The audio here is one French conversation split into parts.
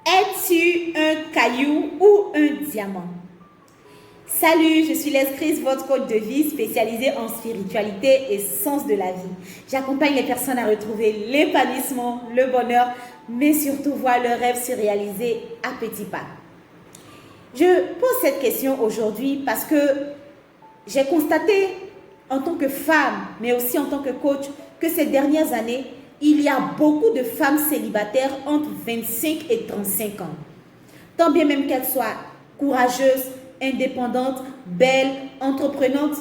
Es-tu un caillou ou un diamant? Salut, je suis Leskris, votre coach de vie spécialisée en spiritualité et sens de la vie. J'accompagne les personnes à retrouver l'épanouissement, le bonheur, mais surtout voir leurs rêves se réaliser à petits pas. Je pose cette question aujourd'hui parce que j'ai constaté en tant que femme, mais aussi en tant que coach, que ces dernières années, il y a beaucoup de femmes célibataires entre 25 et 35 ans. Tant bien même qu'elles soient courageuses, indépendantes, belles, entreprenantes,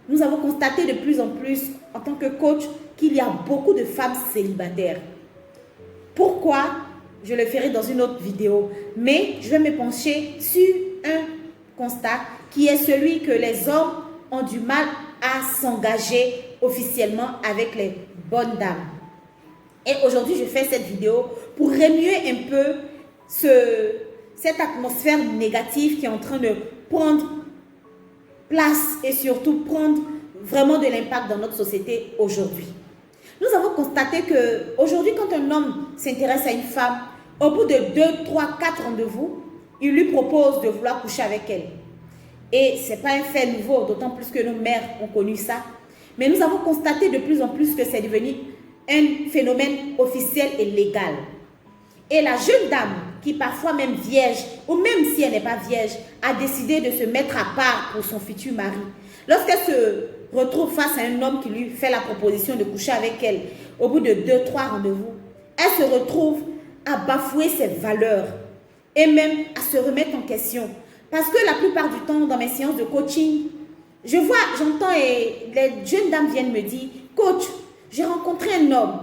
nous avons constaté de plus en plus en tant que coach qu'il y a beaucoup de femmes célibataires. Pourquoi? Je le ferai dans une autre vidéo, mais je vais me pencher sur un constat qui est celui que les hommes ont du mal à s'engager officiellement avec les bonnes dames. Et aujourd'hui, je fais cette vidéo pour remuer un peu cette atmosphère négative qui est en train de prendre place et surtout prendre vraiment de l'impact dans notre société aujourd'hui. Nous avons constaté qu'aujourd'hui, quand un homme s'intéresse à une femme, au bout de 2, 3, 4 rendez-vous, il lui propose de vouloir coucher avec elle. Et ce n'est pas un fait nouveau, d'autant plus que nos mères ont connu ça. Mais nous avons constaté de plus en plus que c'est devenu un phénomène officiel et légal. Et la jeune dame, qui parfois même vierge, ou même si elle n'est pas vierge, a décidé de se mettre à part pour son futur mari. Lorsqu'elle se retrouve face à un homme qui lui fait la proposition de coucher avec elle, au bout de 2, 3 rendez-vous, elle se retrouve à bafouer ses valeurs et même à se remettre en question. Parce que la plupart du temps, dans mes séances de coaching, j'entends et les jeunes dames viennent me dire, coach, j'ai rencontré un homme,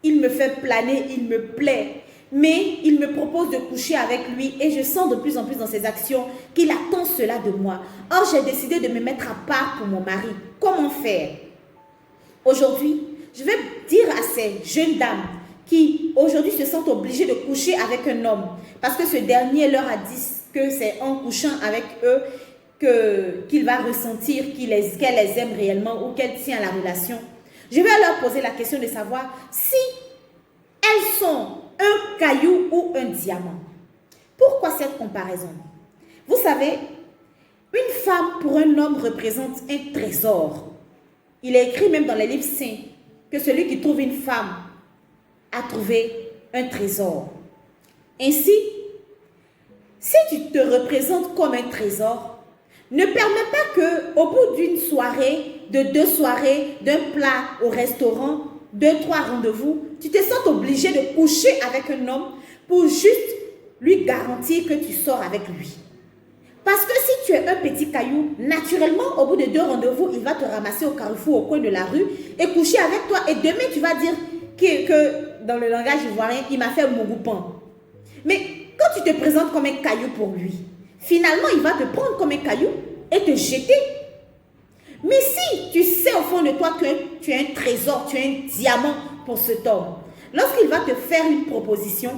il me fait planer, il me plaît, mais il me propose de coucher avec lui et je sens de plus en plus dans ses actions qu'il attend cela de moi. Or, j'ai décidé de me mettre à part pour mon mari. Comment faire? Aujourd'hui, je vais dire à ces jeunes dames qui aujourd'hui se sentent obligées de coucher avec un homme parce que ce dernier leur a dit que c'est en couchant avec eux qu'il va ressentir qu'elle les aime réellement ou qu'elle tient à la relation. Je vais leur poser la question de savoir si elles sont un caillou ou un diamant. Pourquoi cette comparaison? Vous savez, une femme pour un homme représente un trésor. Il est écrit même dans les livres saints que celui qui trouve une femme a trouvé un trésor. Ainsi, si tu te représentes comme un trésor, ne permets pas qu'au bout d'une soirée, de 2 soirées, d'un plat au restaurant, 2, 3 rendez-vous, tu te sens obligé de coucher avec un homme pour juste lui garantir que tu sors avec lui. Parce que si tu es un petit caillou, naturellement, au bout de 2 rendez-vous, il va te ramasser au carrefour, au coin de la rue et coucher avec toi. Et demain, tu vas dire que dans le langage ivoirien, il m'a fait mon goupin. Mais quand tu te présentes comme un caillou pour lui, finalement, il va te prendre comme un caillou et te jeter. Mais si tu sais au fond de toi que tu es un trésor, tu es un diamant pour cet homme, lorsqu'il va te faire une proposition,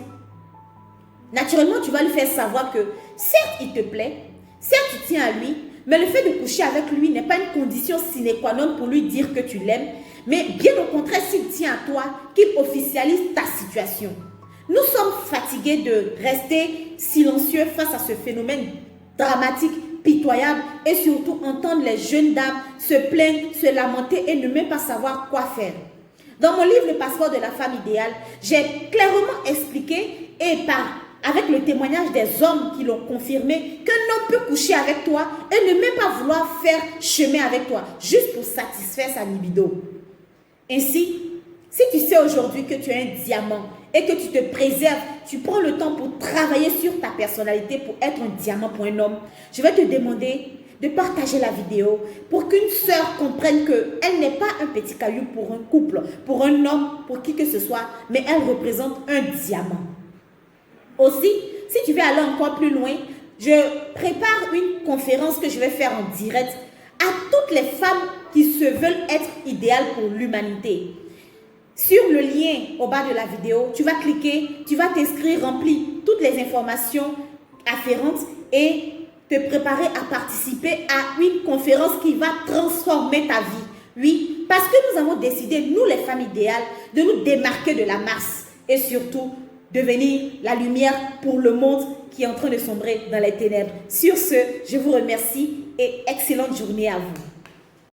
naturellement, tu vas lui faire savoir que certes, il te plaît, certes, tu tiens à lui, mais le fait de coucher avec lui n'est pas une condition sine qua non pour lui dire que tu l'aimes, mais bien au contraire, s'il tient à toi, qu'il officialise ta situation. Nous sommes fatigués de rester silencieux face à ce phénomène dramatique, pitoyable et surtout entendre les jeunes dames se plaindre, se lamenter et ne même pas savoir quoi faire. Dans mon livre « Le passeport de la femme idéale », j'ai clairement expliqué avec le témoignage des hommes qui l'ont confirmé qu'un homme peut coucher avec toi et ne même pas vouloir faire chemin avec toi juste pour satisfaire sa libido. Ainsi, si tu sais aujourd'hui que tu es un diamant et que tu te préserves, tu prends le temps pour travailler sur ta personnalité pour être un diamant pour un homme, je vais te demander de partager la vidéo pour qu'une sœur comprenne qu'elle n'est pas un petit caillou pour un couple, pour un homme, pour qui que ce soit, mais elle représente un diamant. Aussi, si tu veux aller encore plus loin, je prépare une conférence que je vais faire en direct à toutes les femmes qui se veulent être idéales pour l'humanité. Sur le lien au bas de la vidéo, tu vas cliquer, tu vas t'inscrire, remplir toutes les informations afférentes et te préparer à participer à une conférence qui va transformer ta vie. Oui, parce que nous avons décidé, nous les femmes idéales, de nous démarquer de la masse et surtout devenir la lumière pour le monde qui est en train de sombrer dans les ténèbres. Sur ce, je vous remercie et excellente journée à vous.